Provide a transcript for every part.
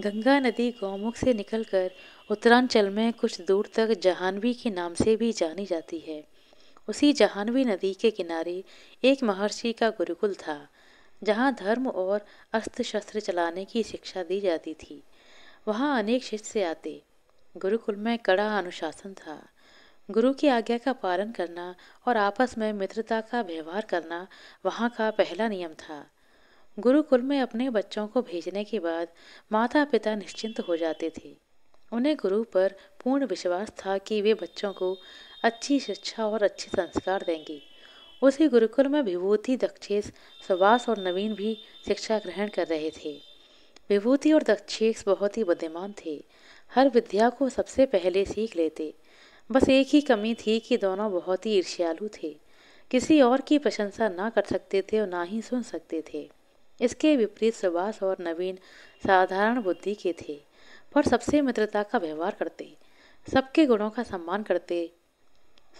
गंगा नदी गौमुख से निकलकर उत्तरांचल में कुछ दूर तक जाह्नवी के नाम से भी जानी जाती है। उसी जाह्नवी नदी के किनारे एक महर्षि का गुरुकुल था, जहाँ धर्म और अस्त्र शस्त्र चलाने की शिक्षा दी जाती थी। वहाँ अनेक शिष्य आते। गुरुकुल में कड़ा अनुशासन था। गुरु की आज्ञा का पालन करना और आपस में मित्रता का व्यवहार करना वहाँ का पहला नियम था। गुरुकुल में अपने बच्चों को भेजने के बाद माता पिता निश्चिंत हो जाते थे। उन्हें गुरु पर पूर्ण विश्वास था कि वे बच्चों को अच्छी शिक्षा और अच्छे संस्कार देंगे। उसी गुरुकुल में विभूति, दक्षेश, सुभाष और नवीन भी शिक्षा ग्रहण कर रहे थे। विभूति और दक्षेश बहुत ही बुद्धिमान थे। हर विद्या को सबसे पहले सीख लेते। बस एक ही कमी थी कि दोनों बहुत ही ईर्ष्यालु थे। किसी और की प्रशंसा ना कर सकते थे और ना ही सुन सकते थे। इसके विपरीत सुभाष और नवीन साधारण बुद्धि के थे, पर सबसे मित्रता का व्यवहार करते, सबके गुणों का सम्मान करते।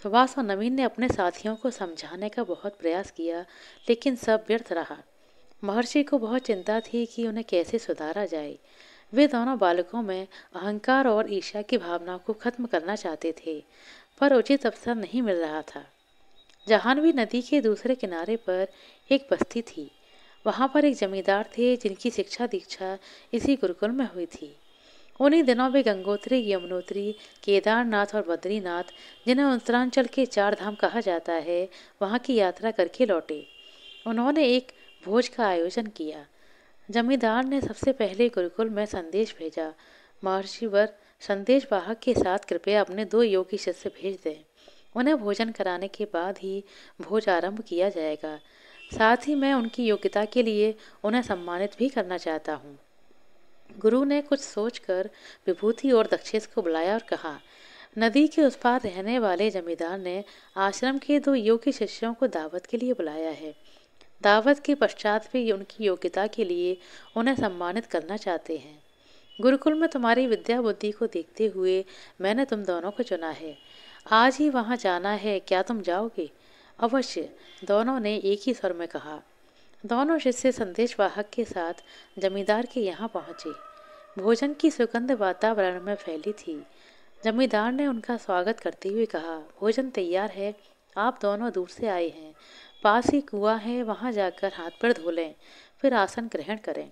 सुभाष और नवीन ने अपने साथियों को समझाने का बहुत प्रयास किया, लेकिन सब व्यर्थ रहा। महर्षि को बहुत चिंता थी कि उन्हें कैसे सुधारा जाए। वे दोनों बालकों में अहंकार और ईर्ष्या की भावना को खत्म करना चाहते थे, पर उचित अवसर नहीं मिल रहा था। जाह्नवी नदी के दूसरे किनारे पर एक बस्ती थी। वहाँ पर एक जमींदार थे जिनकी शिक्षा दीक्षा इसी गुरुकुल में हुई थी। उन्हीं दिनों वे गंगोत्री, यमुनोत्री, केदारनाथ और बद्रीनाथ, जिन्हें उत्तरांचल के चार धाम कहा जाता है, वहाँ की यात्रा करके लौटे। उन्होंने एक भोज का आयोजन किया। जमींदार ने सबसे पहले गुरुकुल में संदेश भेजा, महर्षिवर संदेश वाहक के साथ कृपया अपने 2 योगी शिष्य भेज दें। उन्हें भोजन कराने के बाद ही भोज आरंभ किया जाएगा। साथ ही मैं उनकी योग्यता के लिए उन्हें सम्मानित भी करना चाहता हूँ। गुरु ने कुछ सोचकर विभूति और दक्षेश को बुलाया और कहा, नदी के उस पार रहने वाले जमींदार ने आश्रम के 2 योग्य शिष्यों को दावत के लिए बुलाया है। दावत के पश्चात वे उनकी योग्यता के लिए उन्हें सम्मानित करना चाहते हैं। गुरुकुल में तुम्हारी विद्या बुद्धि को देखते हुए मैंने तुम दोनों को चुना है। आज ही वहाँ जाना है, क्या तुम जाओगे? अवश्य, दोनों ने एक ही स्वर में कहा। दोनों शिष्य संदेशवाहक के साथ जमींदार के यहाँ पहुँचे। भोजन की सुगंध वातावरण में फैली थी। जमींदार ने उनका स्वागत करते हुए कहा, भोजन तैयार है, आप दोनों दूर से आए हैं। पास ही कुआं है, वहाँ जाकर हाथ पैर धो लें, फिर आसन ग्रहण करें।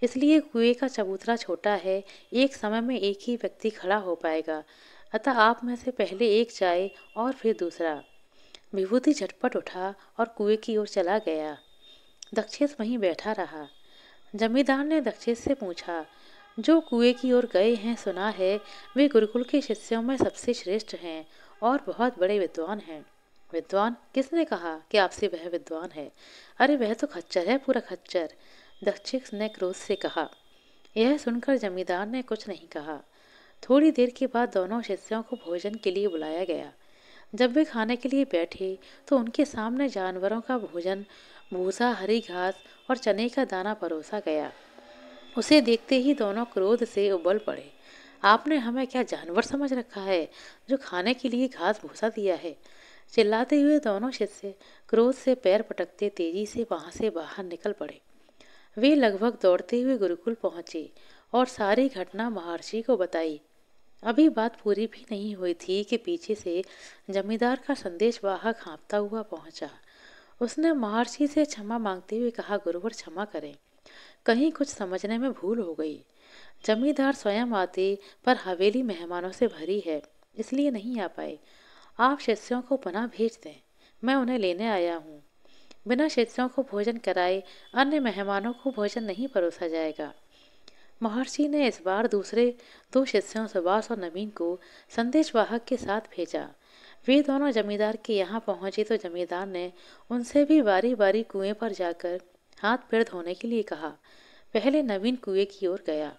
इसलिए कुएं का चबूतरा छोटा है, एक समय में एक ही व्यक्ति खड़ा हो पाएगा, अतः आप में से पहले एक जाए और फिर दूसरा। विभूति झटपट उठा और कुएं की ओर चला गया। दक्षेश वहीं बैठा रहा। जमींदार ने दक्षेश से पूछा, जो कुएं की ओर गए हैं, सुना है वे गुरुकुल के शिष्यों में सबसे श्रेष्ठ हैं और बहुत बड़े विद्वान हैं। विद्वान? किसने कहा कि आपसे वह विद्वान है? अरे वह तो खच्चर है, पूरा खच्चर, दक्षेश ने क्रोध से कहा। यह सुनकर जमींदार ने कुछ नहीं कहा। थोड़ी देर के बाद दोनों शिष्यों को भोजन के लिए बुलाया गया। जब वे खाने के लिए बैठे तो उनके सामने जानवरों का भोजन, भूसा, हरी घास और चने का दाना परोसा गया। उसे देखते ही दोनों क्रोध से उबल पड़े। आपने हमें क्या जानवर समझ रखा है, जो खाने के लिए घास भूसा दिया है? चिल्लाते हुए दोनों शिष्य क्रोध से पैर पटकते तेजी से वहां से बाहर निकल पड़े। वे लगभग दौड़ते हुए गुरुकुल पहुंचे और सारी घटना महर्षि को बताई। अभी बात पूरी भी नहीं हुई थी कि पीछे से जमींदार का संदेशवाहक हाँफता हुआ पहुंचा। उसने महर्षि से क्षमा मांगते हुए कहा, गुरुवर क्षमा करें, कहीं कुछ समझने में भूल हो गई। जमींदार स्वयं आते, पर हवेली मेहमानों से भरी है, इसलिए नहीं आ पाए। आप शिष्यों को पुनः भेज दें, मैं उन्हें लेने आया हूँ। बिना शिष्यों को भोजन कराए अन्य मेहमानों को भोजन नहीं परोसा जाएगा। महर्षि ने इस बार दूसरे 2 शिष्यों सुभाष और नवीन को संदेशवाहक के साथ भेजा। वे दोनों जमींदार के यहाँ पहुंचे तो जमींदार ने उनसे भी बारी बारी कुएं पर जाकर हाथ पैर धोने के लिए कहा। पहले नवीन कुएं की ओर गया।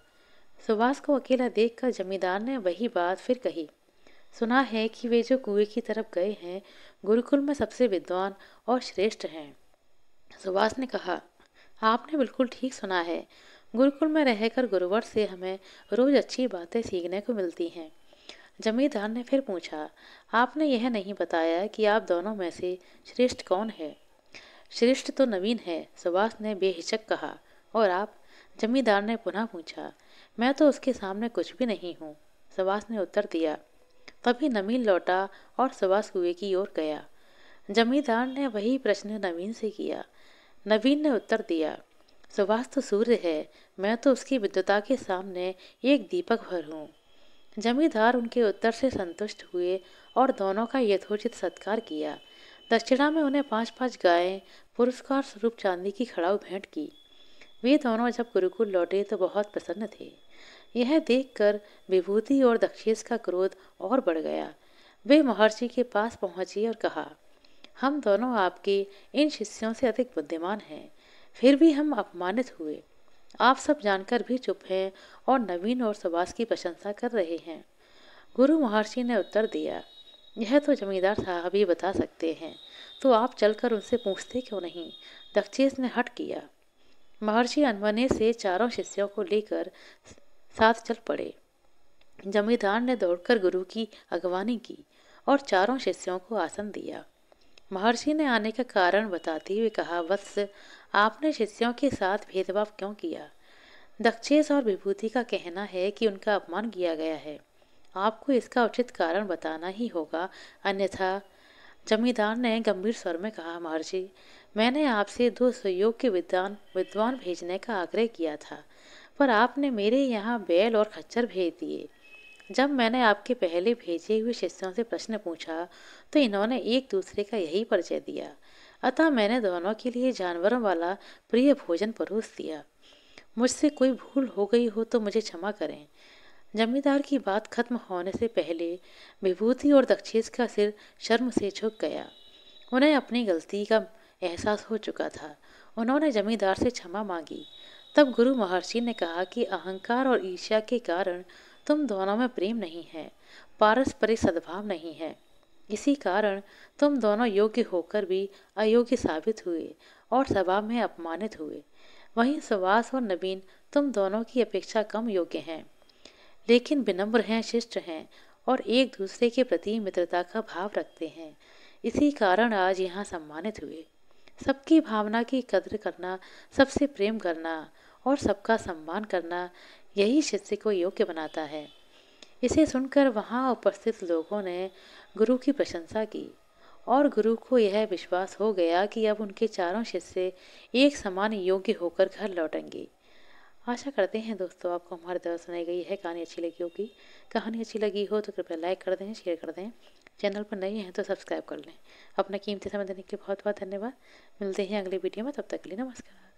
सुभाष को अकेला देखकर जमींदार ने वही बात फिर कही। सुना है कि वे जो कुएं की तरफ गए हैं, गुरुकुल में सबसे विद्वान और श्रेष्ठ हैं। सुभाष ने कहा, आपने बिल्कुल ठीक सुना है। गुरुकुल में रहकर गुरुवर से हमें रोज अच्छी बातें सीखने को मिलती हैं। जमींदार ने फिर पूछा, आपने यह नहीं बताया कि आप दोनों में से श्रेष्ठ कौन है? श्रेष्ठ तो नवीन है, सुभाष ने बेहिचक कहा। और आप? जमींदार ने पुनः पूछा। मैं तो उसके सामने कुछ भी नहीं हूँ, सुभाष ने उत्तर दिया। तभी नवीन लौटा और सुभाष कुएं की ओर गया। जमींदार ने वही प्रश्न नवीन से किया। नवीन ने उत्तर दिया, सुभाष तो सूर्य है, मैं तो उसकी विद्वता के सामने एक दीपक भर हूँ। जमींदार उनके उत्तर से संतुष्ट हुए और दोनों का यथोचित सत्कार किया। दक्षिणा में उन्हें 5-5 गायें पुरस्कार स्वरूप चांदी की खड़ाऊ भेंट की। वे दोनों जब गुरुकुल लौटे तो बहुत प्रसन्न थे। यह देखकर विभूति और दक्षेश का क्रोध और बढ़ गया। वे महर्षि के पास पहुंची और कहा, हम दोनों आपके इन शिष्यों से अधिक बुद्धिमान हैं, फिर भी हम अपमानित हुए। आप सब जानकर भी चुप हैं और नवीन और सुभाष की प्रशंसा कर रहे हैं। गुरु महर्षि ने उत्तर दिया, यह तो जमींदार साहब ही बता सकते हैं, तो आप चलकर उनसे पूछते क्यों नहीं। दक्षेश ने हट किया। महर्षि अनमने से चारों शिष्यों को लेकर साथ चल पड़े। जमींदार ने दौड़कर गुरु की अगवानी की और चारों शिष्यों को आसन दिया। महर्षि ने आने का कारण बताते हुए कहा, वत्स, आपने शिष्यों के साथ भेदभाव क्यों किया। दक्षेश और विभूति का कहना है कि उनका अपमान किया गया है। आपको इसका उचित कारण बताना ही होगा, अन्यथा। जमींदार ने गंभीर स्वर में कहा, महर्षि, मैंने आपसे 2 सुयोग्य विद्वान भेजने का आग्रह किया था, पर आपने मेरे यहाँ बैल और खच्चर भेज दिए। जब मैंने आपके पहले भेजे हुए शिष्यों से प्रश्न पूछा तो इन्होंने एक दूसरे का यही परिचय दिया, अतः मैंने दोनों के लिए जानवरों वाला प्रिय भोजन परोस दिया। मुझसे कोई भूल हो गई हो तो मुझे क्षमा करें। जमींदार की बात खत्म होने से पहले विभूति और दक्षेश का सिर शर्म से झुक गया। उन्हें अपनी गलती का एहसास हो चुका था। उन्होंने जमींदार से क्षमा मांगी। तब गुरु महर्षि ने कहा कि अहंकार और ईर्ष्या के कारण तुम दोनों में प्रेम नहीं है, पारस्परिक सद्भाव नहीं है। इसी कारण तुम दोनों योग्य होकर भी अयोग्य साबित हुए और सभा में अपमानित हुए। वहीं सुभाष और नवीन तुम दोनों की अपेक्षा कम योग्य हैं, लेकिन विनम्र हैं, शिष्ट हैं और एक दूसरे के प्रति मित्रता का भाव रखते हैं। इसी कारण आज यहाँ सम्मानित हुए। सबकी भावना की कद्र करना, सबसे प्रेम करना और सबका सम्मान करना, यही शिष्य को योग्य बनाता है। इसे सुनकर वहाँ उपस्थित लोगों ने गुरु की प्रशंसा की और गुरु को यह विश्वास हो गया कि अब उनके चारों शिष्य एक समान योग्य होकर घर लौटेंगे। आशा करते हैं दोस्तों आपको हमारे द्वारा सुनाई गई है कहानी अच्छी लगी होगी। कहानी अच्छी लगी हो तो कृपया लाइक कर दें, शेयर कर दें। चैनल पर नए हैं तो सब्सक्राइब कर लें। अपना कीमती समय देने के लिए बहुत बहुत धन्यवाद। मिलते हैं अगले वीडियो में, तब तक के लिए नमस्कार।